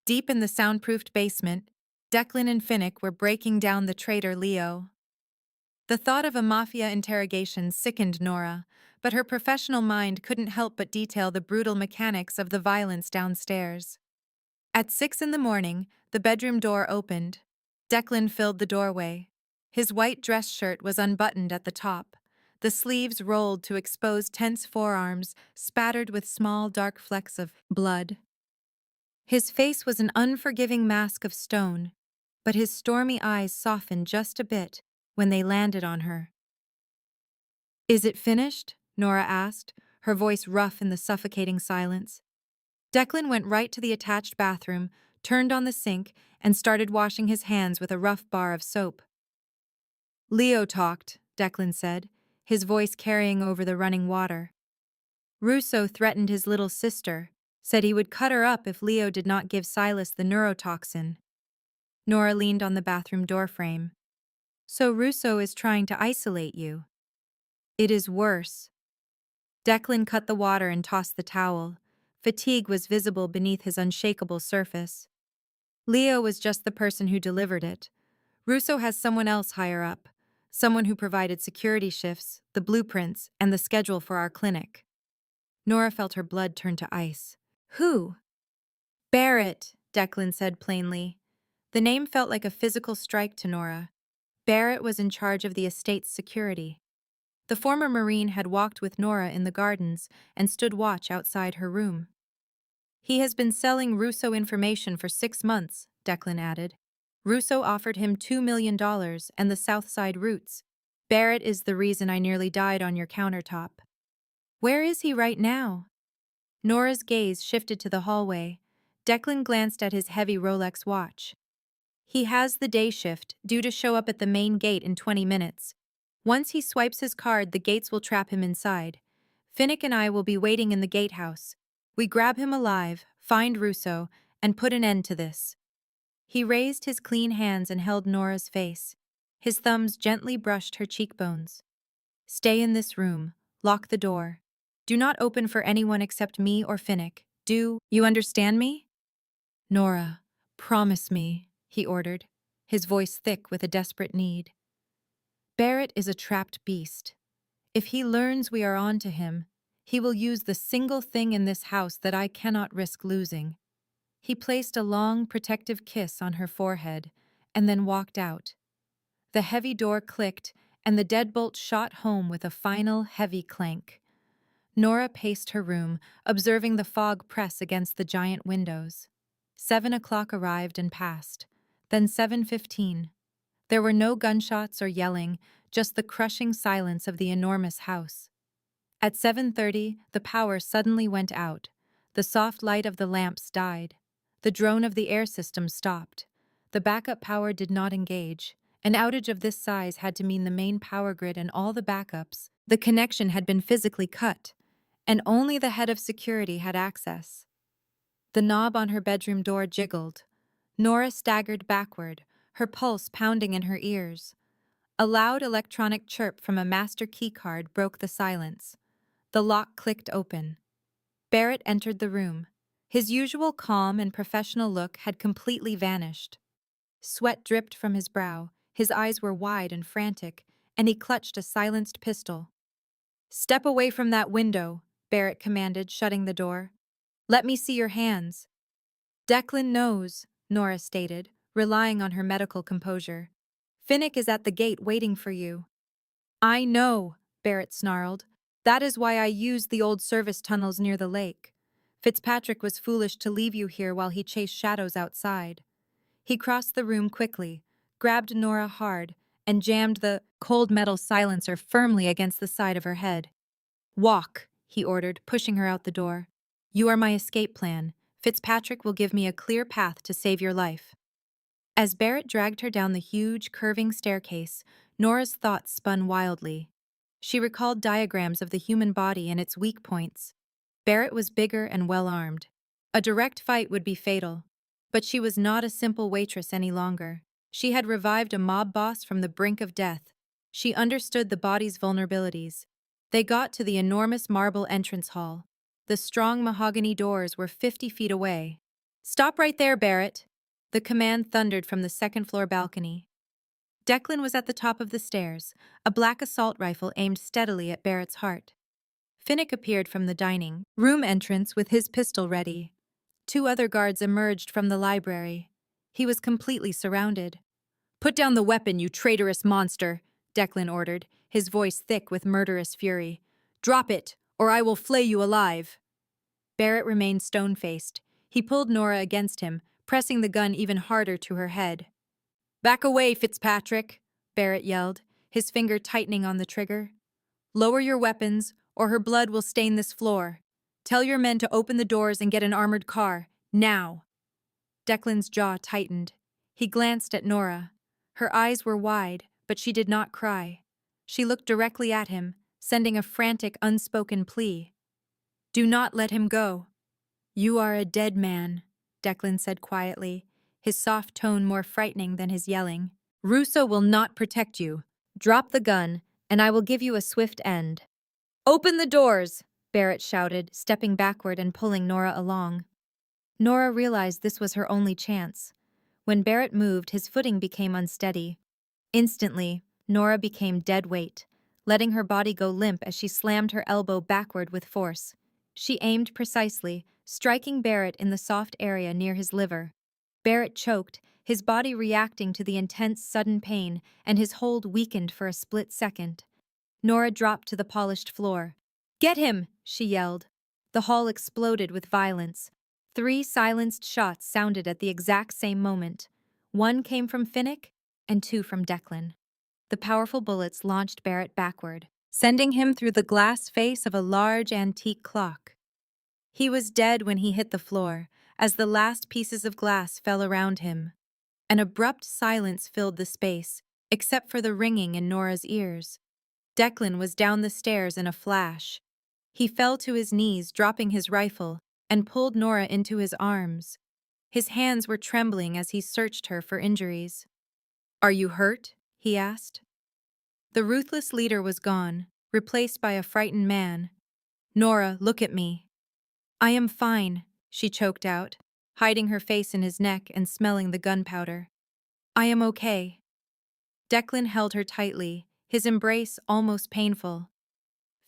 Deep in the soundproofed basement, Declan and Finnick were breaking down the traitor Leo. The thought of a mafia interrogation sickened Nora, but her professional mind couldn't help but detail the brutal mechanics of the violence downstairs. At 6 in the morning, the bedroom door opened. Declan filled the doorway. His white dress shirt was unbuttoned at the top. The sleeves rolled to expose tense forearms, spattered with small, dark flecks of blood. His face was an unforgiving mask of stone, but his stormy eyes softened just a bit when they landed on her. "Is it finished?" Nora asked, her voice rough in the suffocating silence. Declan went right to the attached bathroom, turned on the sink, and started washing his hands with a rough bar of soap. "Leo talked," Declan said, his voice carrying over the running water. "Russo threatened his little sister, said he would cut her up if Leo did not give Silas the neurotoxin." Nora leaned on the bathroom doorframe. "So Russo is trying to isolate you." "It is worse." Declan cut the water and tossed the towel. Fatigue was visible beneath his unshakable surface. "Leo was just the person who delivered it. Russo has someone else higher up, someone who provided security shifts, the blueprints, and the schedule for our clinic." Nora felt her blood turn to ice. "Who?" "Barrett," Declan said plainly. The name felt like a physical strike to Nora. Barrett was in charge of the estate's security. The former Marine had walked with Nora in the gardens and stood watch outside her room. "He has been selling Russo information for 6 months," Declan added. Russo offered him $2 million and the South Side roots. Barrett is the reason I nearly died on your countertop. Where is he right now? Nora's gaze shifted to the hallway. Declan glanced at his heavy Rolex watch. He has the day shift, due to show up at the main gate in 20 minutes. Once he swipes his card, the gates will trap him inside. Finnick and I will be waiting in the gatehouse. We grab him alive, find Russo, and put an end to this. He raised his clean hands and held Nora's face. His thumbs gently brushed her cheekbones. Stay in this room. Lock the door. Do not open for anyone except me or Finnick. Do you understand me? Nora, promise me, he ordered, his voice thick with a desperate need. Barrett is a trapped beast. If he learns we are on to him, he will use the single thing in this house that I cannot risk losing. He placed a long, protective kiss on her forehead and then walked out. The heavy door clicked and the deadbolt shot home with a final, heavy clank. Nora paced her room, observing the fog press against the giant windows. 7 o'clock arrived and passed. Then 7:15. There were no gunshots or yelling, just the crushing silence of the enormous house. At 7:30, the power suddenly went out. The soft light of the lamps died. The drone of the air system stopped. The backup power did not engage. An outage of this size had to mean the main power grid and all the backups. The connection had been physically cut, and only the head of security had access. The knob on her bedroom door jiggled. Nora staggered backward, her pulse pounding in her ears. A loud electronic chirp from a master keycard broke the silence. The lock clicked open. Barrett entered the room. His usual calm and professional look had completely vanished. Sweat dripped from his brow, his eyes were wide and frantic, and he clutched a silenced pistol. "Step away from that window," Barrett commanded, shutting the door. "Let me see your hands." "Declan knows," Nora stated, relying on her medical composure. "Finnick is at the gate waiting for you." "I know," Barrett snarled. "That is why I used the old service tunnels near the lake. Fitzpatrick was foolish to leave you here while he chased shadows outside." He crossed the room quickly, grabbed Nora hard, and jammed the cold metal silencer firmly against the side of her head. "Walk," he ordered, pushing her out the door. "You are my escape plan. Fitzpatrick will give me a clear path to save your life." As Barrett dragged her down the huge, curving staircase, Nora's thoughts spun wildly. She recalled diagrams of the human body and its weak points. Barrett was bigger and well-armed. A direct fight would be fatal. But she was not a simple waitress any longer. She had revived a mob boss from the brink of death. She understood the body's vulnerabilities. They got to the enormous marble entrance hall. The strong mahogany doors were 50 feet away. "Stop right there, Barrett!" The command thundered from the second-floor balcony. Declan was at the top of the stairs, a black assault rifle aimed steadily at Barrett's heart. Finnick appeared from the dining room entrance with his pistol ready. 2 other guards emerged from the library. He was completely surrounded. "Put down the weapon, you traitorous monster," Declan ordered, his voice thick with murderous fury. "Drop it, or I will flay you alive." Barrett remained stone-faced. He pulled Nora against him, pressing the gun even harder to her head. "Back away, Fitzpatrick," Barrett yelled, his finger tightening on the trigger. "Lower your weapons, or her blood will stain this floor. Tell your men to open the doors and get an armored car, now." Declan's jaw tightened. He glanced at Nora. Her eyes were wide, but she did not cry. She looked directly at him, sending a frantic, unspoken plea. "Do not let him go." "You are a dead man," Declan said quietly, his soft tone more frightening than his yelling. "Russo will not protect you. Drop the gun, and I will give you a swift end." "Open the doors!" Barrett shouted, stepping backward and pulling Nora along. Nora realized this was her only chance. When Barrett moved, his footing became unsteady. Instantly, Nora became dead weight, letting her body go limp as she slammed her elbow backward with force. She aimed precisely, striking Barrett in the soft area near his liver. Barrett choked, his body reacting to the intense, sudden pain, and his hold weakened for a split second. Nora dropped to the polished floor. "Get him!" she yelled. The hall exploded with violence. 3 silenced shots sounded at the exact same moment. One came from Finnick, and two from Declan. The powerful bullets launched Barrett backward, sending him through the glass face of a large antique clock. He was dead when he hit the floor, as the last pieces of glass fell around him. An abrupt silence filled the space, except for the ringing in Nora's ears. Declan was down the stairs in a flash. He fell to his knees, dropping his rifle, and pulled Nora into his arms. His hands were trembling as he searched her for injuries. "Are you hurt?" he asked. The ruthless leader was gone, replaced by a frightened man. "Nora, look at me." "I am fine," she choked out, hiding her face in his neck and smelling the gunpowder. "I am okay." Declan held her tightly, his embrace almost painful.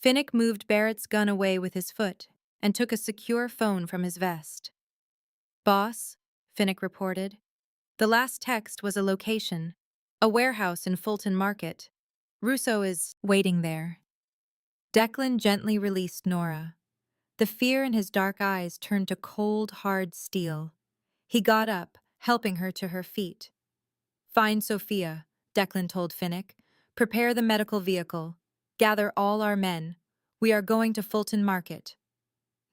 Finnick moved Barrett's gun away with his foot and took a secure phone from his vest. "Boss," Finnick reported. The last text was a location, a warehouse in Fulton Market. "Russo is waiting there." Declan gently released Nora. The fear in his dark eyes turned to cold, hard steel. He got up, helping her to her feet. "Find Sophia," Declan told Finnick. "Prepare the medical vehicle. Gather all our men. We are going to Fulton Market."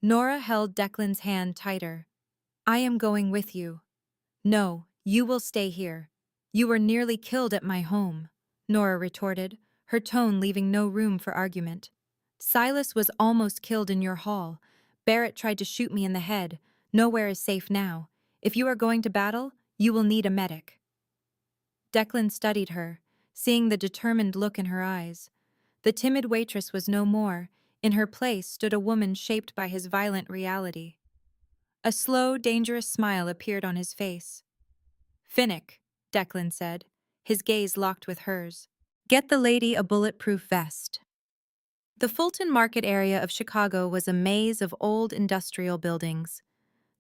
Nora held Declan's hand tighter. "I am going with you." "No, you will stay here. You were nearly killed at my home," Nora retorted, her tone leaving no room for argument. "Silas was almost killed in your hall. Barrett tried to shoot me in the head. Nowhere is safe now. If you are going to battle, you will need a medic." Declan studied her, seeing the determined look in her eyes. The timid waitress was no more. In her place stood a woman shaped by his violent reality. A slow, dangerous smile appeared on his face. "Finnick," Declan said, his gaze locked with hers. "Get the lady a bulletproof vest." The Fulton Market area of Chicago was a maze of old industrial buildings.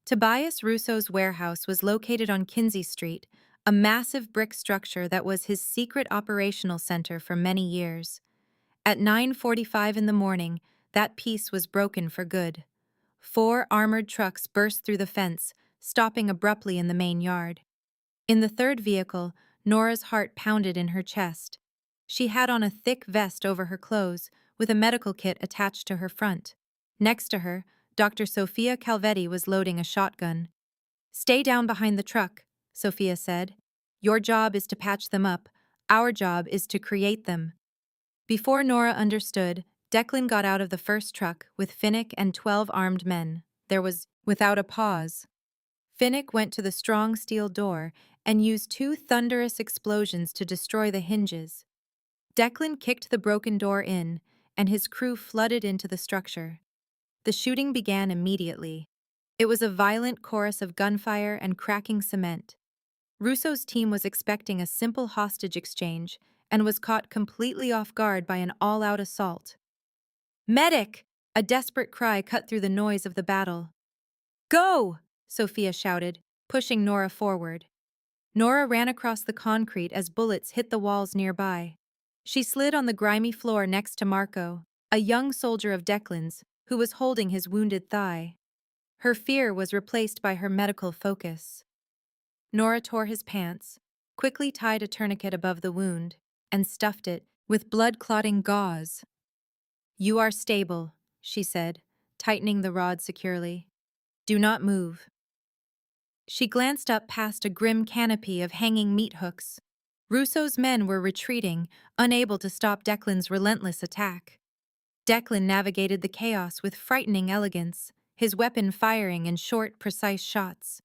Tobias Russo's warehouse was located on Kinsey Street, a massive brick structure that was his secret operational center for many years. At 9:45 in the morning, that piece was broken for good. 4 armored trucks burst through the fence, stopping abruptly in the main yard. In the third vehicle, Nora's heart pounded in her chest. She had on a thick vest over her clothes, with a medical kit attached to her front. Next to her, Dr. Sophia Calvetti was loading a shotgun. "Stay down behind the truck," Sophia said. "Your job is to patch them up. Our job is to create them." Before Nora understood, Declan got out of the first truck with Finnick and 12 armed men. There was, without a pause. Finnick went to the strong steel door and used 2 thunderous explosions to destroy the hinges. Declan kicked the broken door in, and his crew flooded into the structure. The shooting began immediately. It was a violent chorus of gunfire and cracking cement. Russo's team was expecting a simple hostage exchange and was caught completely off guard by an all-out assault. "Medic!" A desperate cry cut through the noise of the battle. "Go!" Sophia shouted, pushing Nora forward. Nora ran across the concrete as bullets hit the walls nearby. She slid on the grimy floor next to Marco, a young soldier of Declan's, who was holding his wounded thigh. Her fear was replaced by her medical focus. Nora tore his pants, quickly tied a tourniquet above the wound, and stuffed it with blood-clotting gauze. "You are stable," she said, tightening the rod securely. "Do not move." She glanced up past a grim canopy of hanging meat hooks. Russo's men were retreating, unable to stop Declan's relentless attack. Declan navigated the chaos with frightening elegance, his weapon firing in short, precise shots.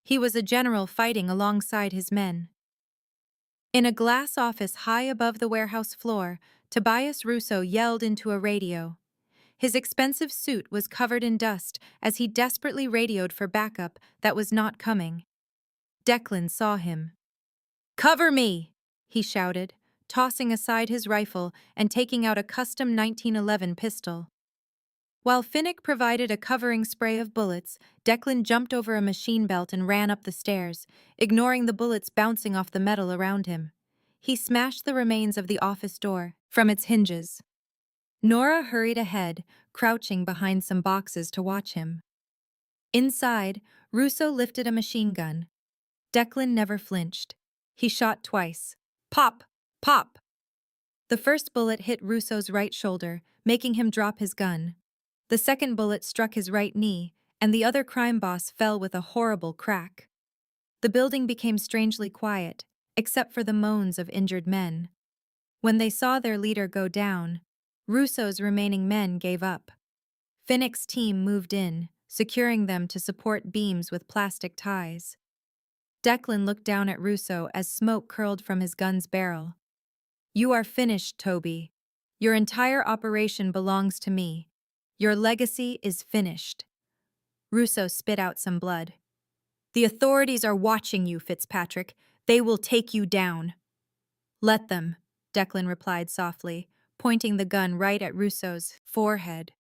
He was a general fighting alongside his men. In a glass office high above the warehouse floor, Tobias Russo yelled into a radio. His expensive suit was covered in dust as he desperately radioed for backup that was not coming. Declan saw him. "Cover me!" he shouted, tossing aside his rifle and taking out a custom 1911 pistol. While Finnick provided a covering spray of bullets, Declan jumped over a machine belt and ran up the stairs, ignoring the bullets bouncing off the metal around him. He smashed the remains of the office door from its hinges. Nora hurried ahead, crouching behind some boxes to watch him. Inside, Russo lifted a machine gun. Declan never flinched. He shot twice. Pop! Pop! The first bullet hit Russo's right shoulder, making him drop his gun. The second bullet struck his right knee, and the other crime boss fell with a horrible crack. The building became strangely quiet, except for the moans of injured men. When they saw their leader go down, Russo's remaining men gave up. Finnick's team moved in, securing them to support beams with plastic ties. Declan looked down at Russo as smoke curled from his gun's barrel. "You are finished, Toby. Your entire operation belongs to me. Your legacy is finished." Russo spit out some blood. "The authorities are watching you, Fitzpatrick. They will take you down." "Let them," Declan replied softly, pointing the gun right at Russo's forehead.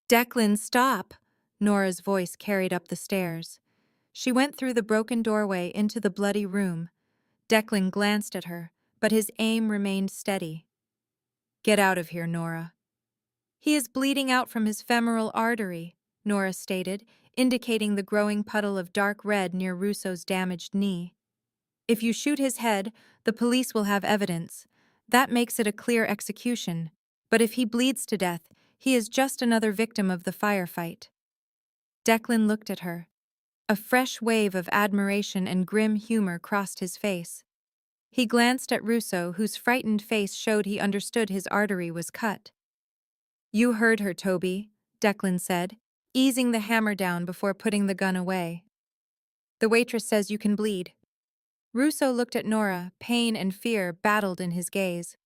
"Declan, stop!" Nora's voice carried up the stairs. She went through the broken doorway into the bloody room. Declan glanced at her, but his aim remained steady. "Get out of here, Nora." "He is bleeding out from his femoral artery," Nora stated, indicating the growing puddle of dark red near Russo's damaged knee. "If you shoot his head, the police will have evidence. That makes it a clear execution. But if he bleeds to death, he is just another victim of the firefight." Declan looked at her. A fresh wave of admiration and grim humor crossed his face. He glanced at Russo, whose frightened face showed he understood his artery was cut. "You heard her, Toby," Declan said, easing the hammer down before putting the gun away. "The waitress says you can bleed." Russo looked at Nora, pain and fear battled in his gaze.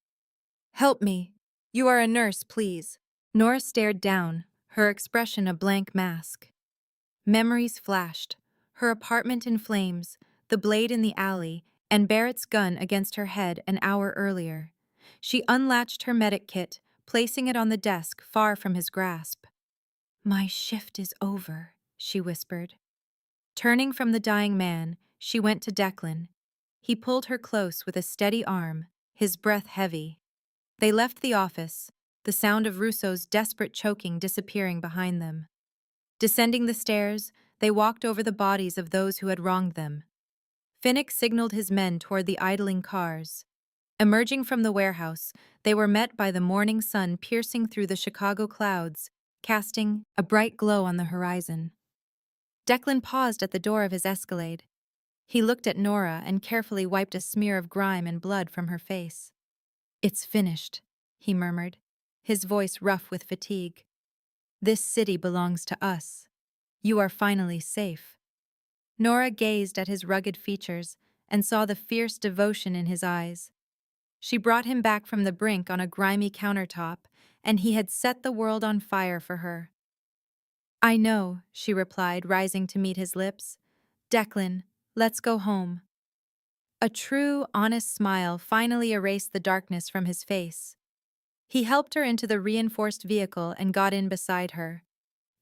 "Help me. You are a nurse, please." Nora stared down, her expression a blank mask. Memories flashed, her apartment in flames, the blade in the alley, and Barrett's gun against her head an hour earlier. She unlatched her medic kit, placing it on the desk far from his grasp. "My shift is over," she whispered. Turning from the dying man, she went to Declan. He pulled her close with a steady arm, his breath heavy. They left the office, the sound of Russo's desperate choking disappearing behind them. Descending the stairs, they walked over the bodies of those who had wronged them. Finnick signaled his men toward the idling cars. Emerging from the warehouse, they were met by the morning sun piercing through the Chicago clouds, casting a bright glow on the horizon. Declan paused at the door of his Escalade. He looked at Nora and carefully wiped a smear of grime and blood from her face. "It's finished," he murmured, his voice rough with fatigue. "This city belongs to us. You are finally safe." Nora gazed at his rugged features and saw the fierce devotion in his eyes. She brought him back from the brink on a grimy countertop, and he had set the world on fire for her. "I know," she replied, rising to meet his lips. "Declan, let's go home." A true, honest smile finally erased the darkness from his face. He helped her into the reinforced vehicle and got in beside her.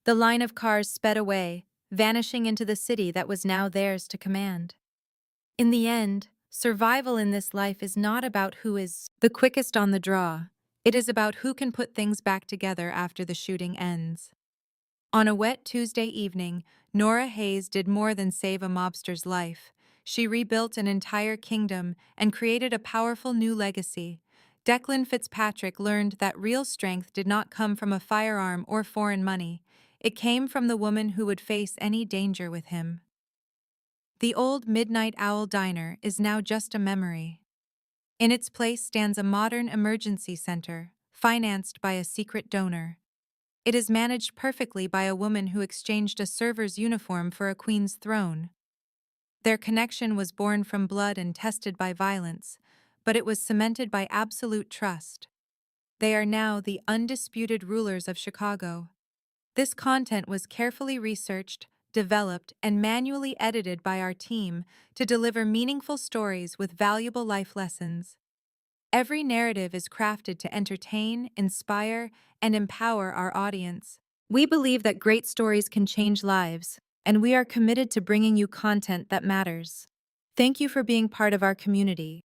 The line of cars sped away, vanishing into the city that was now theirs to command. In the end, survival in this life is not about who is the quickest on the draw. It is about who can put things back together after the shooting ends. On a wet Tuesday evening, Nora Hayes did more than save a mobster's life. She rebuilt an entire kingdom and created a powerful new legacy. Declan Fitzpatrick learned that real strength did not come from a firearm or foreign money. It came from the woman who would face any danger with him. The old Midnight Owl Diner is now just a memory. In its place stands a modern emergency center, financed by a secret donor. It is managed perfectly by a woman who exchanged a server's uniform for a queen's throne. Their connection was born from blood and tested by violence, but it was cemented by absolute trust. They are now the undisputed rulers of Chicago. This content was carefully researched, developed, and manually edited by our team to deliver meaningful stories with valuable life lessons. Every narrative is crafted to entertain, inspire, and empower our audience. We believe that great stories can change lives, and we are committed to bringing you content that matters. Thank you for being part of our community.